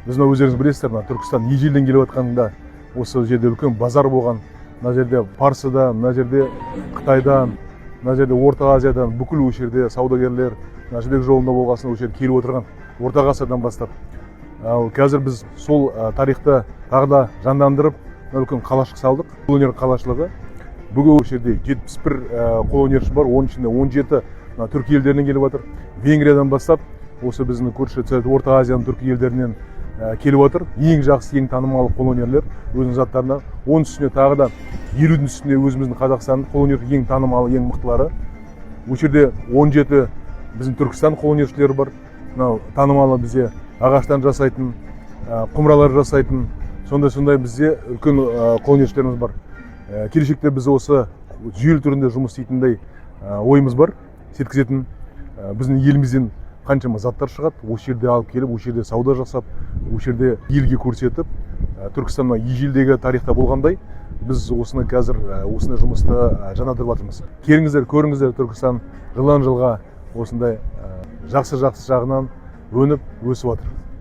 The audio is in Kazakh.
Біздің өздеріңіз білесіздер, Түркістан ежелден келіп жатқанында осы жерде үлкен базар болған. Мына жерде Парсыдан, мына жерде Қытайдан, мына жерде Орта Азиядан бүкіл осы жерде саудагерлер жібек жолында болғасын осы жерге келіп отырған орта ғасырдан бастап. Ал қазір біз сол тарихты тағы да жандандырып, үлкен қалашық салдық. Қолөнер қалашылығы. Бүгін осы жерде 71 қолөнерші бар, оның ішінде 17 түркі елдерінен келіп жатыр. Венгриядан бастап осы біздің көрші Орта Азияның түркі елдерінен келіп отыр. Ең жақсы, ең танымал қолөнерлер өзінің заттарына. Оның үстіне тағы да 50-дің үстінде өзіміздің Қазақстан қолөнер ең танымалы, ең мықтылары. Осы жерде 17 біздің Түркістан қолөнершілері бар. Танымалы бізде ағаштан жасайтын, құмыралар жасайтын, сондай бізде үлкен қолөнершілеріміз бар. Келешекте біз осы жүйелі түрінде жұмыс істейтіндей ойымыз бар. Жеткізетін біздің елімізден қаншама заттар шығады, осы жерде алып келіп, осы жерде сауда жасап, осы жерде елге көрсетіп, Түркістанның ежелдегі тарихта болғандай, біз осыны қазір осындай жұмысты жандандырып жатырмыз. Келіңіздер, көріңіздер, Түркістан жылдан жылға осындай жақсы жағынан өніп өсіп жатыр.